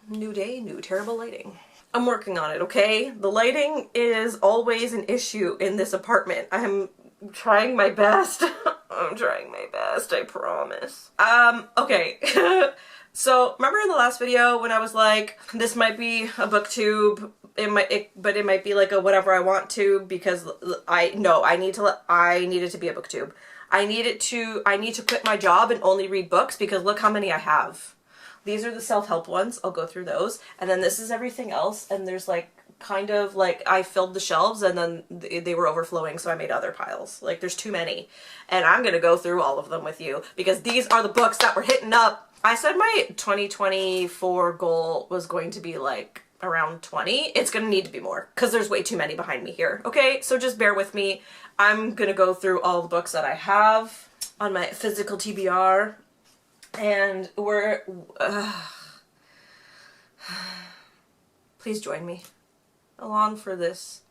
New day, new terrible lighting. I'm working on it, okay? The lighting is always an issue in this apartment. I'm trying my best. I'm trying my best, I promise. Okay. So remember in the last video when I was like, this might be a booktube, but it might be like a whatever I want to, because I need it to be a booktube. I need to quit my job and only read books, because look how many I have. These are the self-help ones. I'll go through those. And then this is everything else. And there's like, kind of like, I filled the shelves and then they were overflowing, so I made other piles. Like, there's too many. And I'm gonna go through all of them with you, because these are the books that were hitting up. I said my 2024 goal was going to be like around 20. It's gonna need to be more, because there's way too many behind me here. Okay, so just bear with me. I'm gonna go through all the books that I have on my physical TBR. And we're, please join me along for this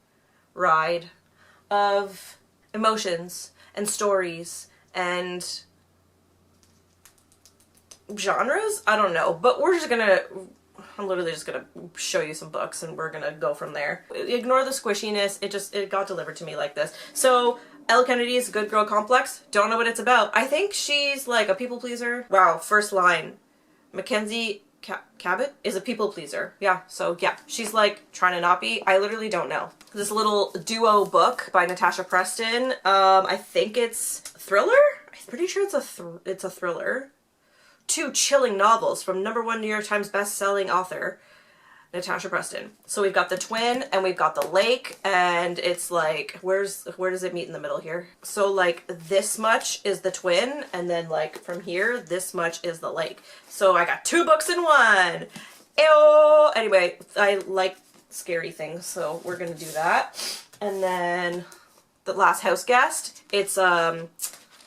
ride of emotions and stories and genres? I don't know, but I'm literally just gonna show you some books and we're gonna go from there. Ignore the squishiness, it got delivered to me like this. So, Elle Kennedy's Good Girl Complex, don't know what it's about. I think she's like a people pleaser. Wow, first line. Mackenzie Cabot is a people pleaser. Yeah, so yeah, she's like trying to not be. I literally don't know. This little duo book by Natasha Preston. I think it's thriller? I'm pretty sure it's a thriller. 2 chilling novels from #1 New York Times best-selling author Natasha Preston. So we've got the twin and we've got the lake, and it's like, where does it meet in the middle here? So like this much is the twin, and then like from here, this much is the lake. So I got 2 books in one. Ew! Anyway, I like scary things, so we're gonna do that. And then The Last House Guest.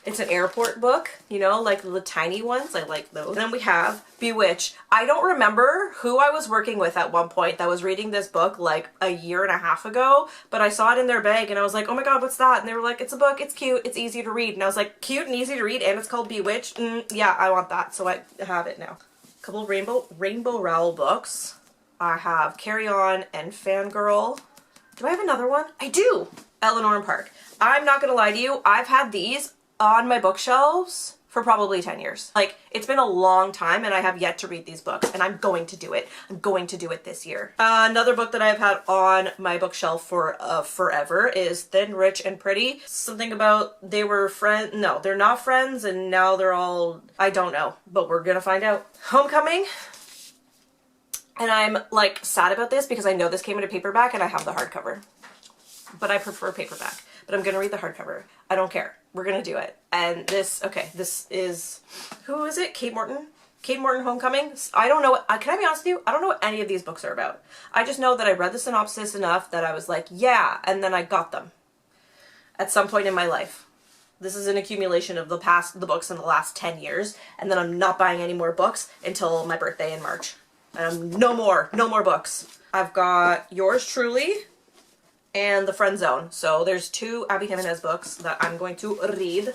It's an airport book, you know, like the tiny ones. I like those. Then we have Bewitched. I don't remember who I was working with at one point that was reading this book like a year and a half ago, but I saw it in their bag and I was like, oh my god, what's that? And they were like, it's a book, it's cute, it's easy to read. And I was like, cute and easy to read, and it's called Bewitched? Yeah, I want that. So I have it now. A couple of Rainbow Rowell books. I have Carry On and Fangirl. Do I have another one? I do! Eleanor and Park. I'm not gonna lie to you, I've had these on my bookshelves for probably 10 years. Like, it's been a long time and I have yet to read these books, and I'm going to do it. I'm going to do it this year. Another book that I've had on my bookshelf for forever is Thin, Rich, and Pretty. Something about they were friends. No, they're not friends, and now they're all, I don't know, but we're gonna find out. Homecoming. And I'm like sad about this because I know this came in a paperback and I have the hardcover. But I prefer paperback. But I'm gonna read the hardcover. I don't care. We're gonna do it. And this is, who is it? Kate Morton? Kate Morton Homecoming? I don't know, can I be honest with you? I don't know what any of these books are about. I just know that I read the synopsis enough that I was like, yeah, and then I got them. At some point in my life. This is an accumulation of the books in the last 10 years, and then I'm not buying any more books until my birthday in March. No more books. I've got Yours Truly and The Friend Zone. So there's 2 Abby Jimenez books that I'm going to read.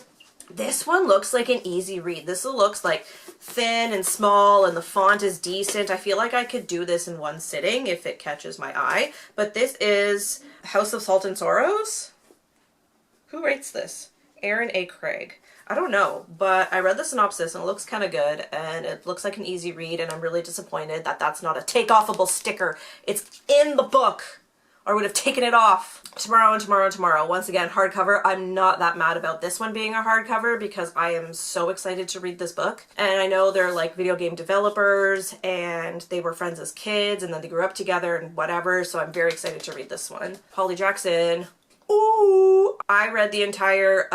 This one looks like an easy read. This looks like thin and small and the font is decent. I feel like I could do this in one sitting if it catches my eye. But this is House of Salt and Sorrows. Who writes this? Aaron A. Craig. I don't know, but I read the synopsis and it looks kind of good and it looks like an easy read, and I'm really disappointed that that's not a take-offable sticker. It's in the book. Or I would have taken it off. Tomorrow and Tomorrow and Tomorrow. Once again, hardcover. I'm not that mad about this one being a hardcover because I am so excited to read this book. And I know they're like video game developers and they were friends as kids and then they grew up together and whatever. So I'm very excited to read this one. Holly Jackson. Ooh! I read the entire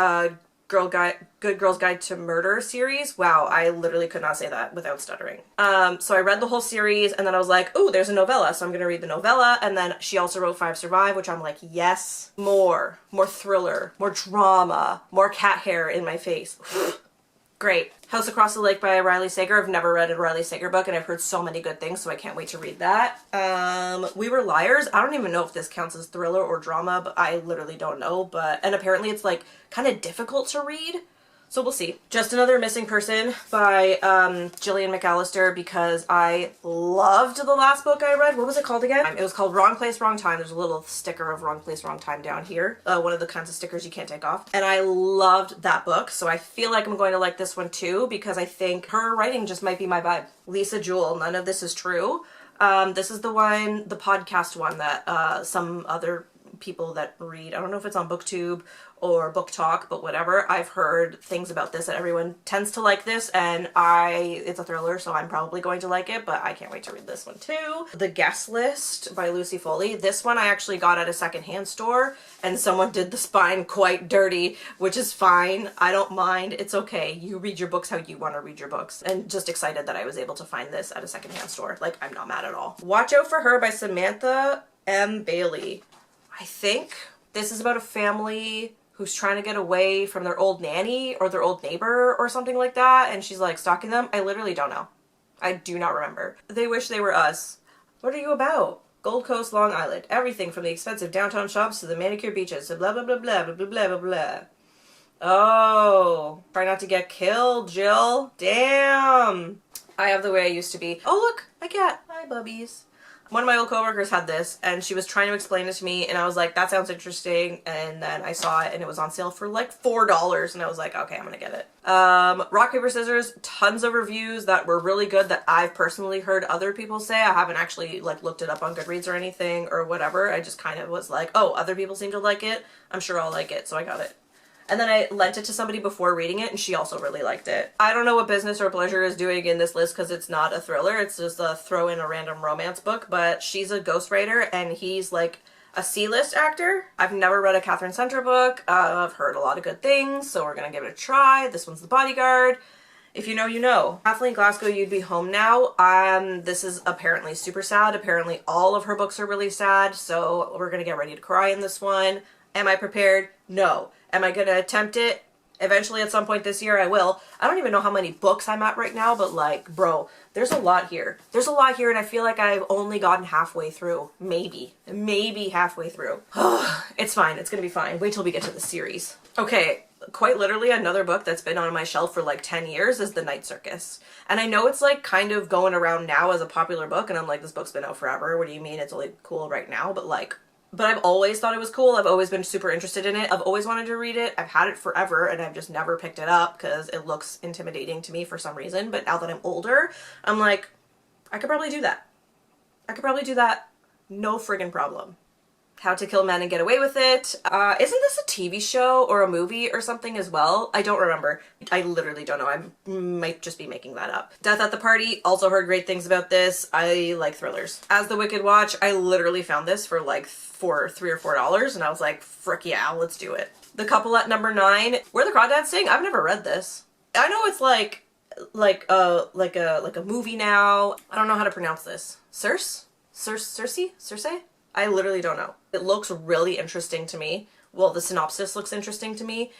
Good Girl's Guide to Murder series. Wow, I literally could not say that without stuttering. So I read the whole series and then I was like, ooh, there's a novella, so I'm gonna read the novella. And then she also wrote 5 Survive, which I'm like, yes, more thriller, more drama, more cat hair in my face. Great. House Across the Lake by Riley Sager. I've never read a Riley Sager book and I've heard so many good things, so I can't wait to read that. We Were Liars. I don't even know if this counts as thriller or drama, but I literally don't know. And apparently it's like kind of difficult to read. So we'll see. Just Another Missing Person by Gillian McAllister, because I loved the last book I read. What was it called again? It was called Wrong Place, Wrong Time. There's a little sticker of Wrong Place, Wrong Time down here. One of the kinds of stickers you can't take off. And I loved that book, so I feel like I'm going to like this one too, because I think her writing just might be my vibe. Lisa Jewell, None of This Is True. This is the one, the podcast one that some other people that read, I don't know if it's on BookTube or Book Talk, but whatever, I've heard things about this that everyone tends to like this, and it's a thriller, so I'm probably going to like it, but I can't wait to read this one too. The Guest List by Lucy Foley. This one I actually got at a secondhand store, and someone did the spine quite dirty, which is fine. I don't mind. It's okay. You read your books how you want to read your books. And just excited that I was able to find this at a secondhand store. Like, I'm not mad at all. Watch Out for Her by Samantha M. Bailey. I think this is about a family who's trying to get away from their old nanny or their old neighbor or something like that, and she's like stalking them. I literally don't know. I do not remember. They Wish They Were Us. What are you about? Gold Coast, Long Island. Everything from the expensive downtown shops to the manicure beaches to blah blah blah blah blah blah blah blah blah. Oh, try not to get killed, Jill. Damn. I have the way I used to be. Oh look, my cat. Hi, bubbies. One of my old coworkers had this, and she was trying to explain it to me, and I was like, that sounds interesting, and then I saw it, and it was on sale for like $4, and I was like, okay, I'm gonna get it. Rock, Paper, Scissors, tons of reviews that were really good that I've personally heard other people say. I haven't actually like looked it up on Goodreads or anything or whatever. I just kind of was like, oh, other people seem to like it. I'm sure I'll like it, so I got it. And then I lent it to somebody before reading it, and she also really liked it. I don't know what Business or Pleasure is doing in this list because it's not a thriller. It's just a throw in a random romance book, but she's a ghostwriter and he's like a C-list actor. I've never read a Catherine Center book. I've heard a lot of good things, so we're gonna give it a try. This one's The Bodyguard. If you know, you know. Kathleen Glasgow, You'd Be Home Now. This is apparently super sad. Apparently all of her books are really sad, so we're gonna get ready to cry in this one. Am I prepared? No. Am I gonna attempt it? Eventually at some point this year I will. I don't even know how many books I'm at right now, but like, bro, there's a lot here. There's a lot here, and I feel like I've only gotten halfway through. Maybe halfway through. It's fine. It's gonna be fine. Wait till we get to the series. Okay, quite literally another book that's been on my shelf for like 10 years is The Night Circus. And I know it's like kind of going around now as a popular book, and I'm like, this book's been out forever. What do you mean it's only cool right now? But I've always thought it was cool. I've always been super interested in it. I've always wanted to read it. I've had it forever, and I've just never picked it up because it looks intimidating to me for some reason. But now that I'm older, I'm like, I could probably do that. I could probably do that. No friggin' problem. How to Kill Men and Get Away with It. Isn't this a TV show or a movie or something as well? I don't remember. I literally don't know. I might just be making that up. Death at the Party. Also heard great things about this. I like thrillers. As the Wicked Watch. I literally found this for like $3 or $4, and I was like, frick yeah, let's do it. The Couple at Number 9. Where the Crawdads Sing. I've never read this. I know it's like a movie now. I don't know how to pronounce this. Circe? I literally don't know. It looks really interesting to me. Well, the synopsis looks interesting to me.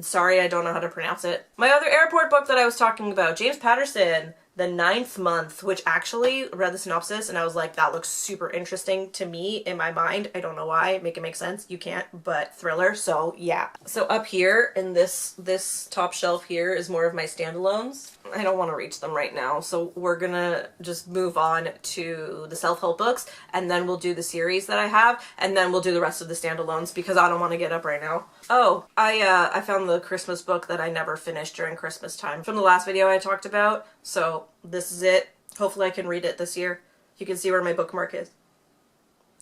Sorry, I don't know how to pronounce it. My other airport book that I was talking about, James Patterson, The Ninth Month, which actually read the synopsis and I was like, that looks super interesting to me in my mind. I don't know why. Make it make sense. You can't, but thriller. So yeah. So up here in this top shelf here is more of my standalones. I don't want to reach them right now, so we're gonna just move on to the self-help books, and then we'll do the series that I have, and then we'll do the rest of the standalones because I don't want to get up right now. Oh, I found the Christmas book that I never finished during Christmas time from the last video I talked about, so this is it. Hopefully I can read it this year. You can see where my bookmark is.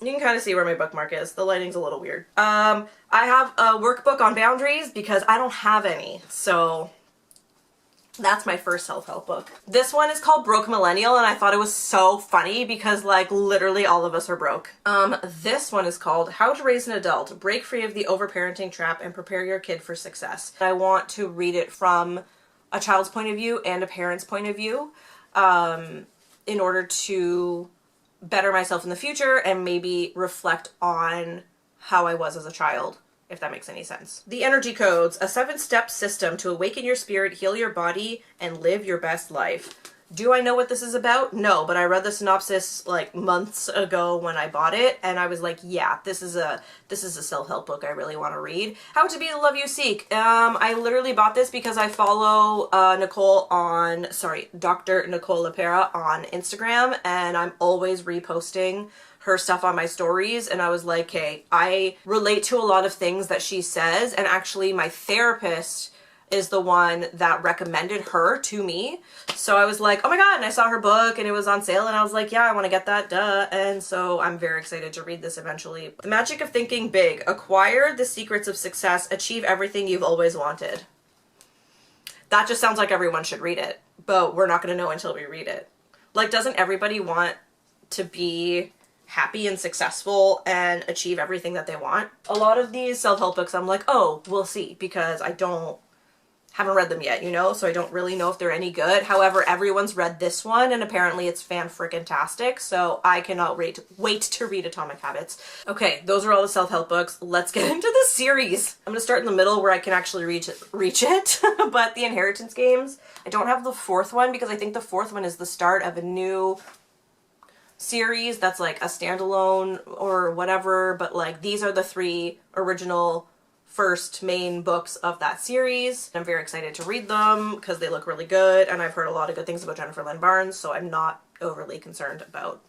You can kind of see where my bookmark is. The lighting's a little weird. I have a workbook on boundaries because I don't have any, so that's my first self-help book. This one is called Broke Millennial, and I thought it was so funny because like literally all of us are broke. This one is called How to Raise an Adult, Break Free of the Overparenting Trap and Prepare Your Kid for Success. I want to read it from a child's point of view and a parent's point of view in order to better myself in the future and maybe reflect on how I was as a child, if that makes any sense. The Energy Codes, a 7-step system to awaken your spirit, heal your body, and live your best life. Do I know what this is about? No, but I read the synopsis like months ago when I bought it, and I was like, yeah, this is a self-help book I really want to read. How to Be the Love You Seek. I literally bought this because I follow Dr. Nicole LaPera on Instagram, and I'm always reposting her stuff on my stories, and I was like, hey, I relate to a lot of things that she says, and actually my therapist is the one that recommended her to me. So I was like, oh my god, and I saw her book and it was on sale and I was like, yeah, I want to get that, duh. And so I'm very excited to read this eventually. The Magic of Thinking Big. Acquire the secrets of success. Achieve everything you've always wanted. That just sounds like everyone should read it, but we're not going to know until we read it. Like, doesn't everybody want to be happy and successful and achieve everything that they want? A lot of these self-help books, I'm like, oh, we'll see, because I haven't read them yet, you know, so I don't really know if they're any good. However, everyone's read this one and apparently it's fan-frickin-tastic, so I cannot wait to read Atomic Habits. Okay, those are all the self-help books. Let's get into the series. I'm gonna start in the middle where I can actually reach it. But the Inheritance Games, I don't have the fourth one because I think the fourth one is the start of a new series that's like a standalone or whatever, but like these are the three original first main books of that series. I'm very excited to read them because they look really good, and I've heard a lot of good things about Jennifer Lynn Barnes, so I'm not overly concerned about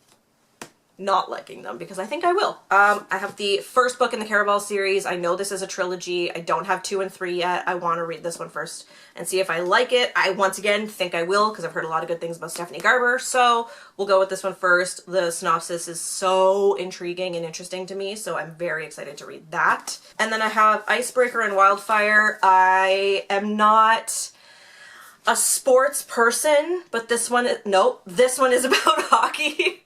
not liking them because I think I will. I have the first book in the Caraval series. I know this is a trilogy. I don't have 2 and 3 yet. I want to read this one first and see if I like it. I, once again, think I will because I've heard a lot of good things about Stephanie Garber, so we'll go with this one first. The synopsis is so intriguing and interesting to me, so I'm very excited to read that. And then I have Icebreaker and Wildfire. I am not a sports person, but this one is about hockey.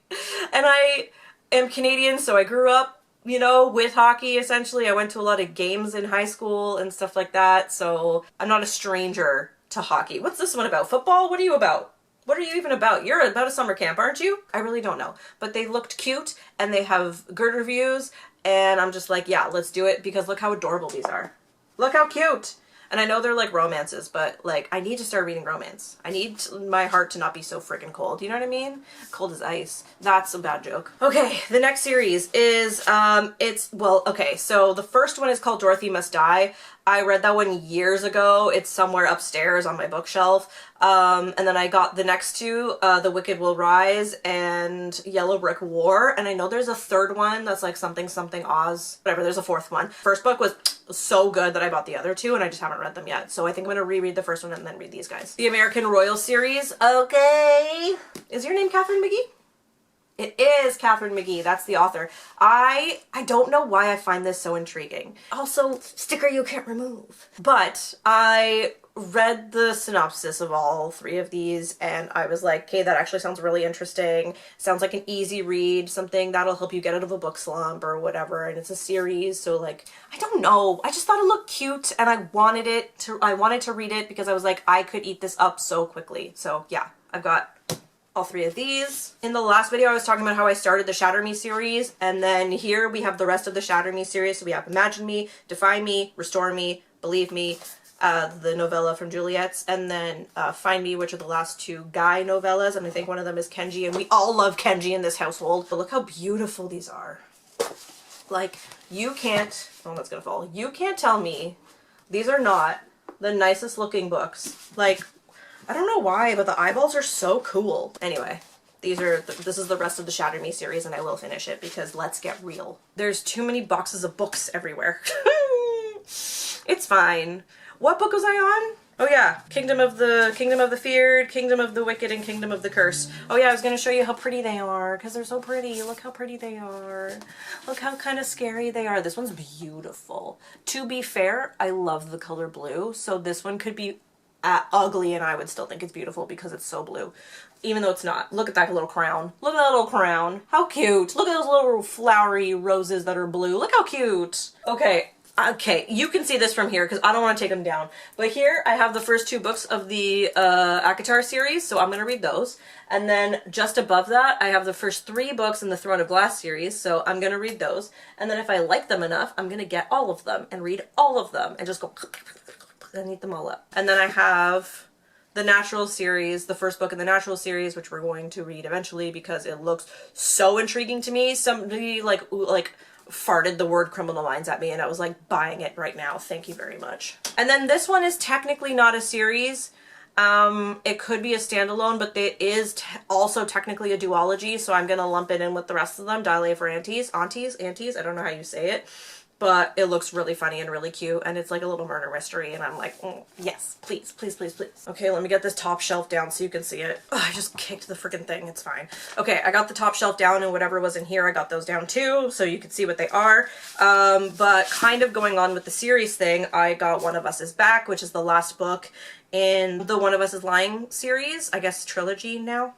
And I am Canadian, so I grew up, you know, with hockey, essentially. I went to a lot of games in high school and stuff like that, so I'm not a stranger to hockey. What's this one about? Football? What are you about? What are you even about? You're about a summer camp, aren't you? I really don't know. But they looked cute, and they have good reviews, and I'm just like, yeah, let's do it, because look how adorable these are. Look how cute! And I know they're like romances, but like I need to start reading romance. I need my heart to not be so freaking cold. You know what I mean? Cold as ice. That's a bad joke. Okay, the next series is, so the first one is called Dorothy Must Die. I read that one years ago. It's somewhere upstairs on my bookshelf. And then I got the next two, The Wicked Will Rise and Yellow Brick War. And I know there's a third one that's like something Oz. Whatever, there's a fourth one. First book was so good that I bought the other two and I just haven't read them yet. So I think I'm gonna reread the first one and then read these guys. The American Royal series. Okay. Is your name Catherine McGee? It is Catherine McGee. That's the author. I don't know why I find this so intriguing. Also, sticker you can't remove. But I read the synopsis of all 3 of these and I was like, okay, that actually sounds really interesting. Sounds like an easy read, something that'll help you get out of a book slump or whatever, and it's a series, so like, I don't know. I just thought it looked cute and I wanted to read it because I was like, I could eat this up so quickly. So yeah, I've got all 3 of these. In the last video, I was talking about how I started the Shatter Me series, and then here we have the rest of the Shatter Me series. So we have Imagine Me, Defy Me, Restore Me, Believe Me, the novella from Juliet's, and then Find Me, which are the last 2 Guy novellas, and I think one of them is Kenji, and we all love Kenji in this household. But look how beautiful these are. Like, you can't, oh, that's gonna fall. You can't tell me these are not the nicest looking books. Like, I don't know why, but the eyeballs are so cool. Anyway, this is the rest of the Shatter Me series, and I will finish it because let's get real. There's too many boxes of books everywhere. It's fine. What book was I on? Oh yeah, Kingdom of the Feared, Kingdom of the Wicked, and Kingdom of the Curse. Oh yeah, I was gonna show you how pretty they are, because they're so pretty. Look how pretty they are. Look how kind of scary they are. This one's beautiful. To be fair, I love the color blue, so this one could be ugly and I would still think it's beautiful because it's so blue. Even though it's not. Look at that little crown. Look at that little crown. How cute. Look at those little flowery roses that are blue. Look how cute. Okay, you can see this from here because I don't want to take them down. But here I have the first 2 books of the Akatar series, so I'm going to read those. And then just above that, I have the first 3 books in the Throne of Glass series, so I'm going to read those. And then if I like them enough, I'm going to get all of them and read all of them and just go and eat them all up. And then I have the Natural series, the first book in the Natural series, which we're going to read eventually because it looks so intriguing to me. Somebody like farted the word Criminal Minds at me and I was like buying it right now. Thank you very much. And then this one is technically not a series. It could be a standalone, but it is also technically a duology, so I'm gonna lump it in with the rest of them. Dial A for Aunties, I don't know how you say it. But it looks really funny and really cute, and it's like a little murder mystery, and I'm like, yes, please, please, please, please. Okay, let me get this top shelf down so you can see it. Oh, I just kicked the freaking thing, it's fine. Okay, I got the top shelf down, and whatever was in here, I got those down too, so you can see what they are. But kind of going on with the series thing, I got One of Us Is Back, which is the last book in the One of Us Is Lying series, I guess trilogy now.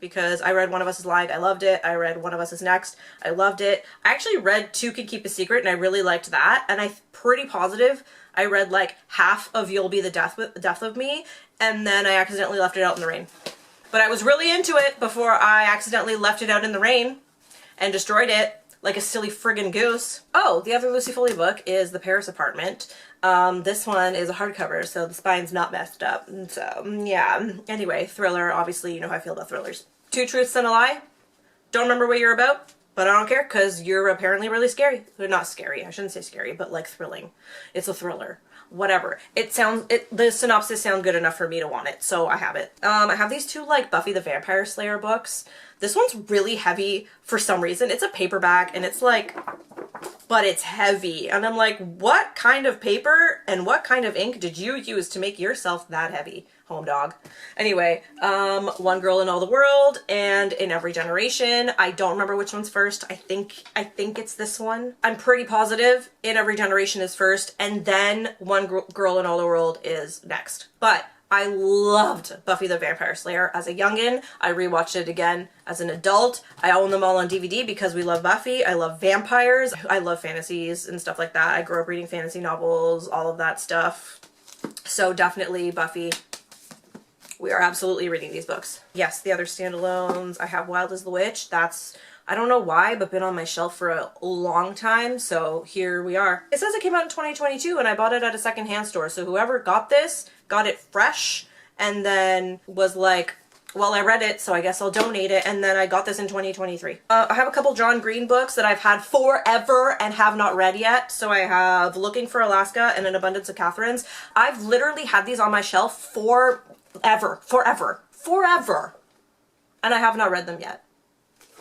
Because I read One of Us Is Lying, I loved it. I read One of Us Is Next, I loved it. I actually read Two Can Keep a Secret, and I really liked that. And I'm pretty positive I read like half of You'll Be the Death of Me, and then I accidentally left it out in the rain. But I was really into it before I accidentally left it out in the rain and destroyed it like a silly friggin' goose. Oh, the other Lucy Foley book is The Paris Apartment. This one is a hardcover, so the spine's not messed up. So, yeah. Anyway, thriller. Obviously, you know how I feel about thrillers. Two Truths and a Lie. Don't remember what you're about, but I don't care, because you're apparently really scary. They're not scary. I shouldn't say scary, but like thrilling. It's a thriller. Whatever. The synopsis sounds good enough for me to want it, so I have it. I have these two, like, Buffy the Vampire Slayer books. This one's really heavy for some reason. It's a paperback, and it's like, but it's heavy. And I'm like, what kind of paper and what kind of ink did you use to make yourself that heavy, home dog? Anyway, One Girl in All the World and In Every Generation. I don't remember which one's first. I think it's this one. I'm pretty positive In Every Generation is first, and then One Girl in All the World is next. But I loved Buffy the Vampire Slayer as a youngin'. I rewatched it again as an adult. I own them all on DVD because we love Buffy. I love vampires. I love fantasies and stuff like that. I grew up reading fantasy novels, all of that stuff. So definitely Buffy. We are absolutely reading these books. Yes, the other standalones. I have Wild as the Witch. That's, I don't know why, but been on my shelf for a long time, so here we are. It says it came out in 2022, and I bought it at a secondhand store, so whoever got this got it fresh, and then was like, well, I read it, so I guess I'll donate it, and then I got this in 2023. I have a couple John Green books that I've had forever and have not read yet, so I have Looking for Alaska and An Abundance of Catherines. I've literally had these on my shelf forever, and I have not read them yet.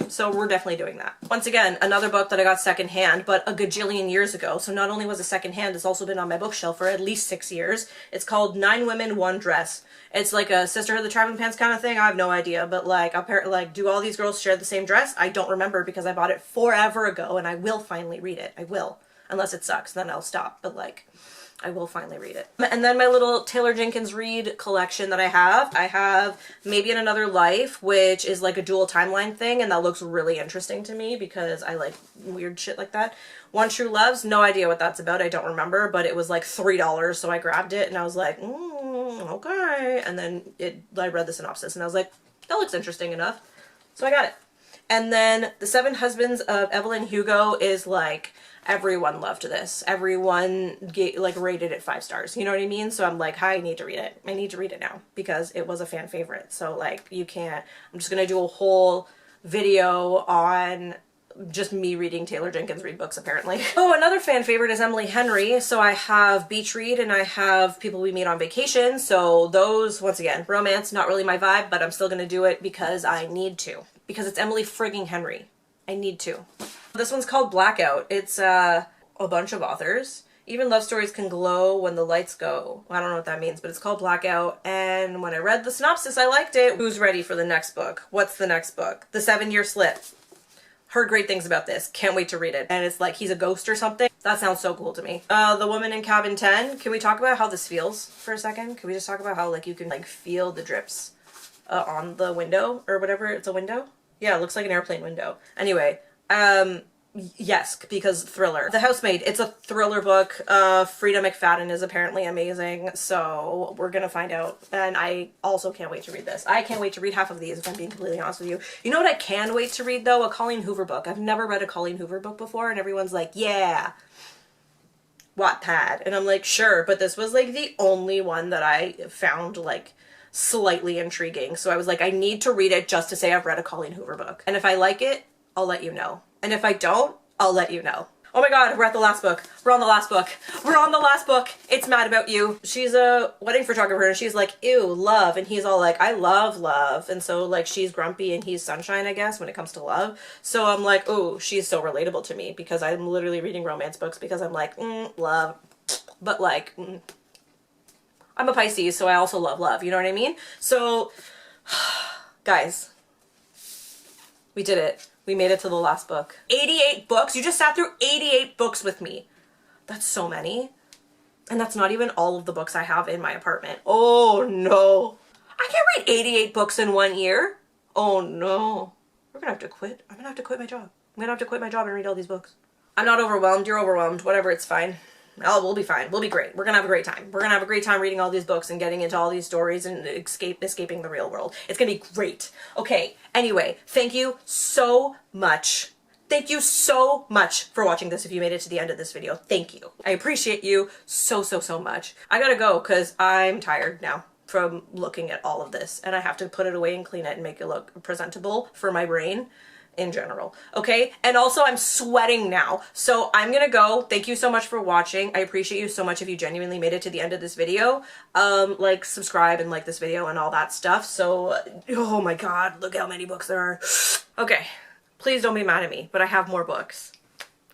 So we're definitely doing that. Once again, another book that I got secondhand, but a gajillion years ago. So not only was it secondhand, it's also been on my bookshelf for at least 6 years. It's called 9 Women, 1 Dress. It's like a Sisterhood of the Traveling Pants kind of thing. I have no idea, but like, apparently, like, do all these girls share the same dress? I don't remember because I bought it forever ago, and I will finally read it. I will. Unless it sucks, then I'll stop. But like, I will finally read it. And then my little Taylor Jenkins Reid collection that I have Maybe in Another Life, which is like a dual timeline thing, and that looks really interesting to me because I like weird shit like that. One True Loves, no idea what that's about, I don't remember, but it was like $3, so I grabbed it and I was like, okay. And then I read the synopsis and I was like, that looks interesting enough, so I got it. And then The Seven Husbands of Evelyn Hugo is like, everyone loved this. Everyone rated it 5 stars. You know what I mean? So I'm like, I need to read it. I need to read it now because it was a fan favorite. So like, you can't, I'm just going to do a whole video on just me reading Taylor Jenkins Reid books apparently. Oh, another fan favorite is Emily Henry. So I have Beach Read and I have People We Meet on Vacation. So those, once again, romance, not really my vibe, but I'm still going to do it because I need to. Because it's Emily frigging Henry. I need to. This one's called Blackout. It's a bunch of authors. Even love stories can glow when the lights go. I don't know what that means, but it's called Blackout. And when I read the synopsis, I liked it. Who's ready for the next book? What's the next book? The 7-Year Slip. Heard great things about this. Can't wait to read it. And it's like he's a ghost or something. That sounds so cool to me. The Woman in Cabin 10. Can we talk about how this feels for a second? Can we just talk about how like you can like feel the drips on the window or whatever? It's a window? Yeah, it looks like an airplane window. Anyway, yes, because thriller. The Housemaid, it's a thriller book. Frida McFadden is apparently amazing, so we're gonna find out. And I also can't wait to read this. I can't wait to read half of these, if I'm being completely honest with you. You know what I can wait to read, though? A Colleen Hoover book. I've never read a Colleen Hoover book before, and everyone's like, yeah, Wattpad. And I'm like, sure, but this was, like, the only one that I found, like, slightly intriguing. So I was like, I need to read it just to say I've read a Colleen Hoover book. And if I like it, I'll let you know. And if I don't, I'll let you know. Oh my god, we're at the last book. We're on the last book. We're on the last book. It's Mad About You. She's a wedding photographer and she's like, ew, love. And he's all like, I love love. And so like she's grumpy and he's sunshine, I guess, when it comes to love. So I'm like, oh, she's so relatable to me because I'm literally reading romance books because I'm like, love. But like, I'm a Pisces, so I also love love. You know what I mean? So, guys, we did it. We made it to the last book. 88 books. You just sat through 88 books with me. That's so many. And that's not even all of the books I have in my apartment. Oh no. I can't read 88 books in 1 year. Oh no. We're gonna have to quit. I'm gonna have to quit my job. I'm gonna have to quit my job and read all these books. I'm not overwhelmed. You're overwhelmed. Whatever, it's fine. Oh, we'll be fine. We'll be great. We're gonna have a great time. We're gonna have a great time reading all these books and getting into all these stories and escaping the real world. It's gonna be great. Okay, anyway, thank you so much. Thank you so much for watching this if you made it to the end of this video. Thank you. I appreciate you so, so, so much. I gotta go because I'm tired now from looking at all of this and I have to put it away and clean it and make it look presentable for my brain in general. Okay, and also I'm sweating now, so I'm gonna go. Thank you so much for watching. I appreciate you so much if you genuinely made it to the end of this video. Like, subscribe and like this video and all that stuff. So oh my god, look how many books there are. Okay, please don't be mad at me, but I have more books.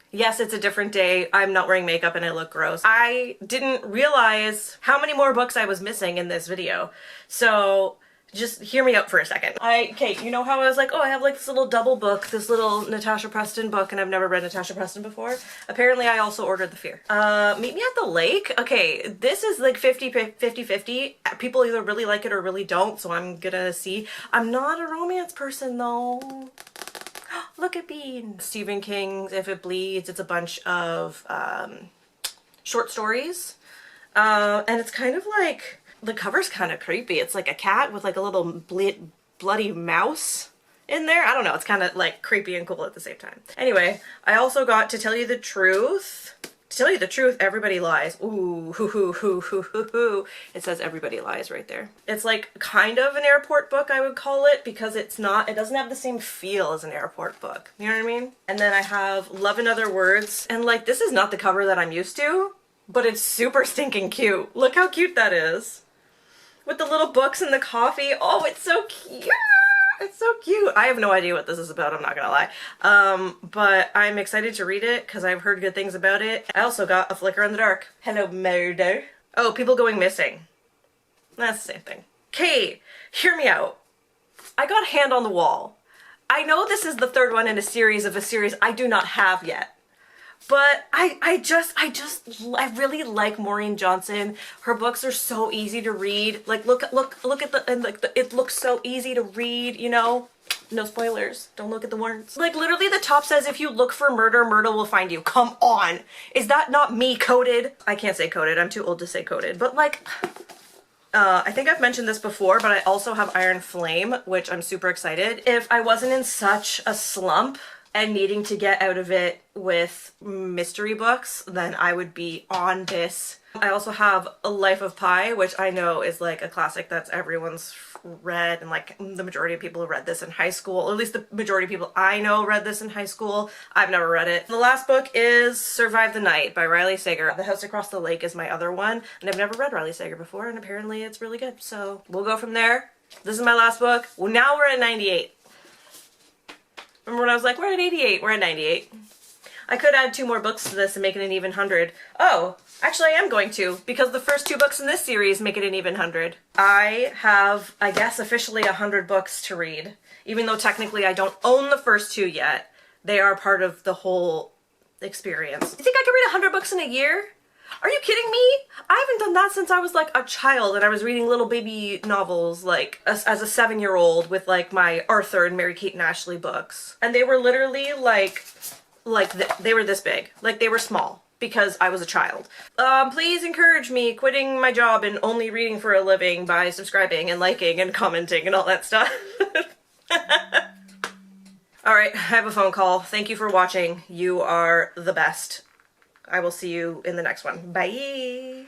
Yes, it's a different day. I'm not wearing makeup and I look gross. I didn't realize how many more books I was missing in this video, so just hear me out for a second. Okay, you know how I was like, oh, I have like this little double book, this little Natasha Preston book, and I've never read Natasha Preston before? Apparently I also ordered The Fear. Meet Me at the Lake? Okay, this is like 50-50. People either really like it or really don't, so I'm gonna see. I'm not a romance person though. Look at Bean. Stephen King's If It Bleeds. It's a bunch of short stories. And it's kind of like, the cover's kind of creepy. It's like a cat with like a little bloody mouse in there. I don't know. It's kind of like creepy and cool at the same time. Anyway, I also got To Tell You the Truth. To Tell You the Truth, Everybody Lies. Ooh, hoo, hoo, hoo, hoo, hoo, hoo. It says Everybody Lies right there. It's like kind of an airport book, I would call it, because it's not, it doesn't have the same feel as an airport book. You know what I mean? And then I have Love in Other Words. And like, this is not the cover that I'm used to, but it's super stinking cute. Look how cute that is. With the little books and the coffee. Oh, it's so cute. It's so cute. I have no idea what this is about, I'm not gonna lie. But I'm excited to read it because I've heard good things about it. I also got A Flicker in the Dark. Hello, murder. Oh, people going missing. That's the same thing. Okay, hear me out. I got Hand on the Wall. I know this is the third one in a series of a series I do not have yet. But I really like Maureen Johnson. Her books are so easy to read. Like look at the, and like it looks so easy to read, you know? No spoilers. Don't look at the words. Like literally the top says if you look for murder, murder will find you. Come on. Is that not me coded? I can't say coded. I'm too old to say coded. But like I think I've mentioned this before, but I also have Iron Flame, which I'm super excited. If I wasn't in such a slump and needing to get out of it with mystery books, then I would be on this. I also have A Life of Pi, which I know is like a classic that's everyone's read, and like the majority of people have read this in high school, or at least the majority of people I know read this in high school. I've never read it. The last book is Survive the Night by Riley Sager. The House Across the Lake is my other one, and I've never read Riley Sager before, and apparently it's really good. So we'll go from there. This is my last book. Well, now we're at 98. Remember when I was like, we're at 88, we're at 98. I could add 2 more books to this and make it an even 100. Oh, actually I am going to, because the first 2 books in this series make it an even 100. I have, I guess, officially 100 books to read. Even though technically I don't own the first 2 yet, they are part of the whole experience. You think I could read 100 books in a year? Are you kidding me? I haven't done that since I was like a child and I was reading little baby novels like as a 7-year-old with like my Arthur and Mary-Kate and Ashley books. And they were literally they were this big. Like they were small because I was a child. Please encourage me quitting my job and only reading for a living by subscribing and liking and commenting and all that stuff. Alright, I have a phone call. Thank you for watching. You are the best. I will see you in the next one. Bye!